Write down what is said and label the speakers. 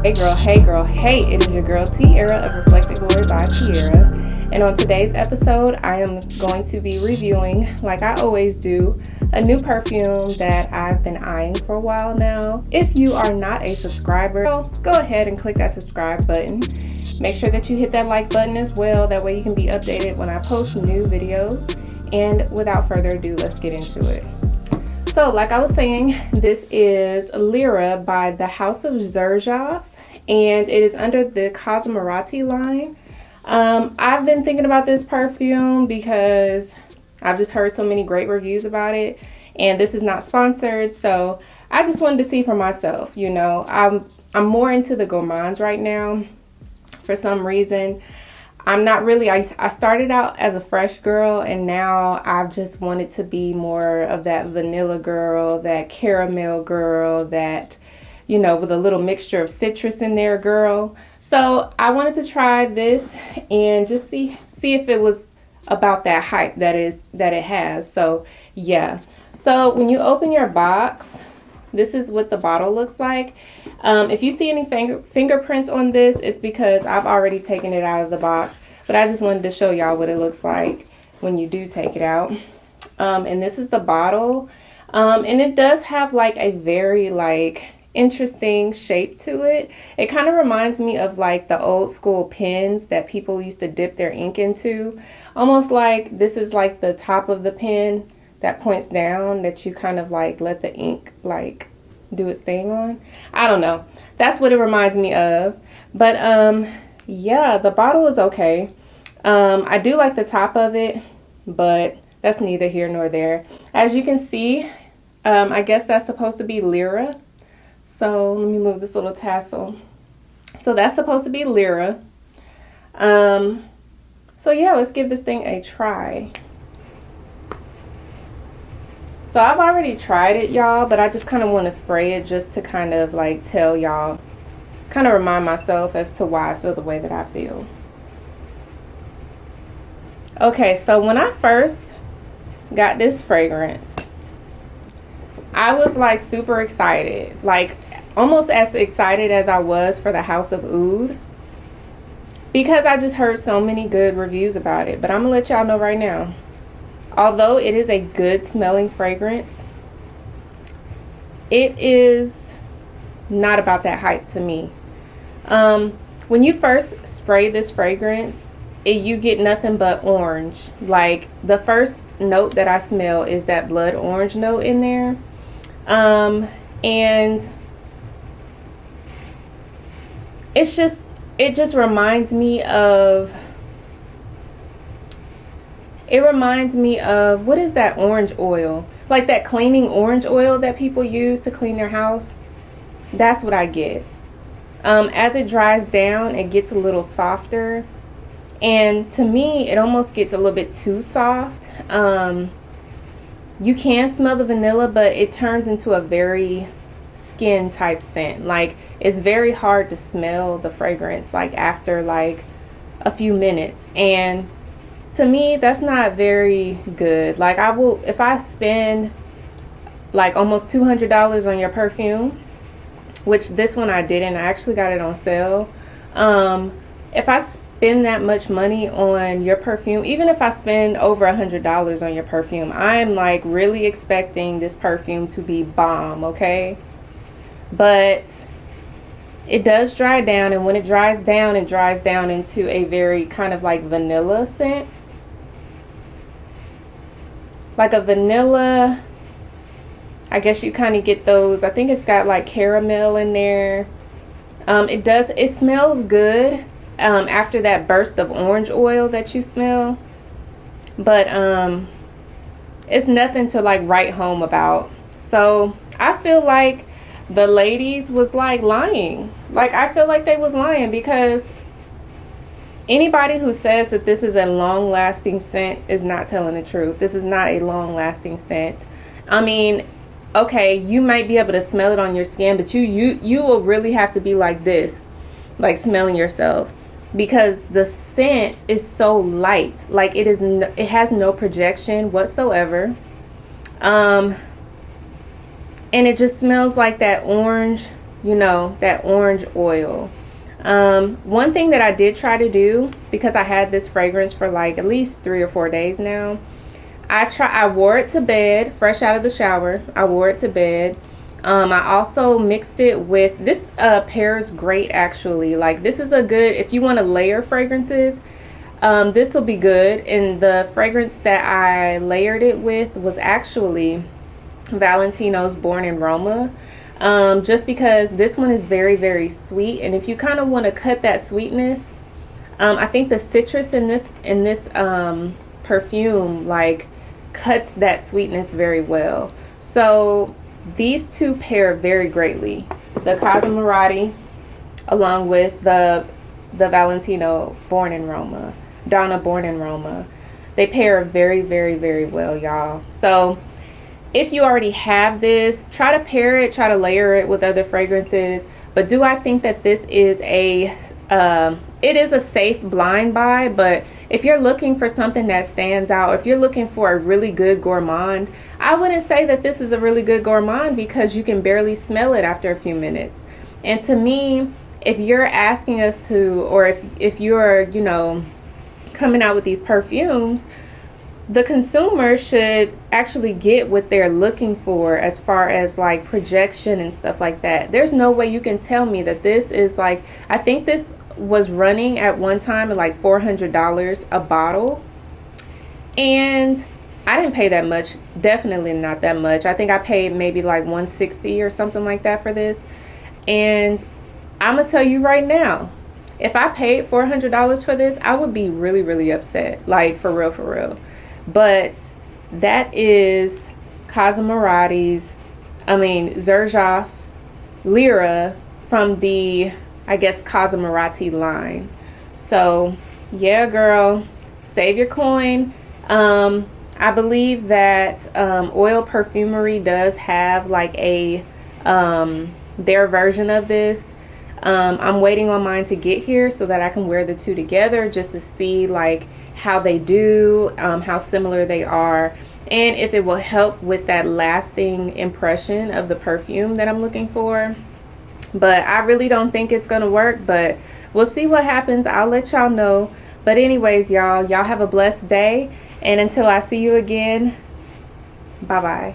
Speaker 1: Hey girl, hey, it is your girl Tierra of Reflected Glory by Tierra. And on today's episode, I am going to be reviewing, like I always do, a new perfume that I've been eyeing for a while now. If you are not a subscriber, go ahead and click that subscribe button. Make sure that you hit that like button as well. That way you can be updated when I post new videos. And without further ado, let's get into it. So like I was saying, this is Lira by the House of Xerjoff, and it is under the Casamorati line. I've been thinking about this perfume because I've just heard so many great reviews about it, and this is not sponsored, so I just wanted to see for myself. You know, I'm more into the gourmands right now for some reason. I'm not really, I started out as a fresh girl, and now I've just wanted to be more of that vanilla girl, that caramel girl, that, you know, with a little mixture of citrus in there girl. So I wanted to try this and just see if it was about that hype that it has. So yeah. So when you open your box, this is what the bottle looks like. If you see any fingerprints on this, it's because I've already taken it out of the box. But I just wanted to show y'all what it looks like when you do take it out. And this is the bottle. And it does have like a very interesting shape to it. It kind of reminds me of like the old school pens that people used to dip their ink into. Almost like this is like the top of the pen that points down that you kind of like let the ink like do its thing on. I don't know. That's what it reminds me of. But yeah, the bottle is okay. I do like the top of it, but that's neither here nor there. As you can see, I guess that's supposed to be Lira. So let me move this little tassel. So that's supposed to be Lira. So yeah, let's give this thing a try. So I've already tried it, y'all, but I just kind of want to spray it just to kind of like tell y'all, kind of remind myself as to why I feel the way that I feel. Okay, so when I first got this fragrance, I was like super excited, like almost as excited as I was for the House of Oud, because I just heard so many good reviews about it. But I'm gonna let y'all know right now, although it is a good smelling fragrance, it is not about that hype to me. When you first spray this fragrance, you get nothing but orange. Like the first note that I smell is that blood orange note in there. And it just reminds me of, what is that orange oil? Like that cleaning orange oil that people use to clean their house. That's what I get. As it dries down, it gets a little softer. And to me, it almost gets a little bit too soft. You can smell the vanilla, but it turns into a very skin type scent. Like it's very hard to smell the fragrance like after like a few minutes. And to me, that's not very good. Like if I spend like almost $200 on your perfume, which this one I didn't, I actually got it on sale. If I spend that much money on your perfume, even if I spend over $100 on your perfume, I'm like really expecting this perfume to be bomb, okay? But it does dry down, and when it dries down, it dries down into a very kind of like vanilla scent. Like a vanilla, I guess you kind of get those. I think it's got like caramel in there. It smells good after that burst of orange oil that you smell. But it's nothing to like write home about. So I feel like the ladies was like lying. Like I feel like they was lying, because anybody who says that this is a long-lasting scent is not telling the truth. This is not a long-lasting scent. I mean, okay, you might be able to smell it on your skin, but you will really have to be like this, like smelling yourself, because the scent is so light. Like it has no projection whatsoever. And it just smells like that orange you know, that orange oil. One thing that I did try to do, because I had this fragrance for like at least 3 or 4 days now, I wore it to bed fresh out of the shower. I wore it to bed. I also mixed it with this. Pairs great, actually. Like, this is a good, if you want to layer fragrances, this will be good. And the fragrance that I layered it with was actually Valentino's Born in Roma. Just because this one is very, very sweet, and if you kind of want to cut that sweetness, I think the citrus in this perfume like cuts that sweetness very well. So these two pair very greatly, the Casamorati along with the Valentino Born in Roma, Donna Born in Roma. They pair very, very, very well, y'all. So if you already have this, try to pair it, try to layer it with other fragrances. But do I think that this is it is a safe blind buy? But if you're looking for something that stands out, if you're looking for a really good gourmand, I wouldn't say that this is a really good gourmand, because you can barely smell it after a few minutes. And to me, if you're asking us to, or if you're, you know, coming out with these perfumes, the consumer should actually get what they're looking for as far as like projection and stuff like that. There's no way you can tell me that this is like, I think this was running at one time at like $400 a bottle, and I didn't pay that much. Definitely not that much. I think I paid maybe like $160 or something like that for this. And I'm gonna tell you right now, if I paid $400 for this, I would be really, really upset. Like, for real, for real. But that is Xerjoff's Lira from the, I guess, Casamorati line. So yeah, girl, save your coin. I believe that Oil Perfumery does have like a their version of this. I'm waiting on mine to get here so that I can wear the two together, just to see like how they do, how similar they are, and if it will help with that lasting impression of the perfume that I'm looking for. But I really don't think it's gonna work, but we'll see what happens. I'll let y'all know. But anyways, y'all have a blessed day, and until I see you again, bye bye.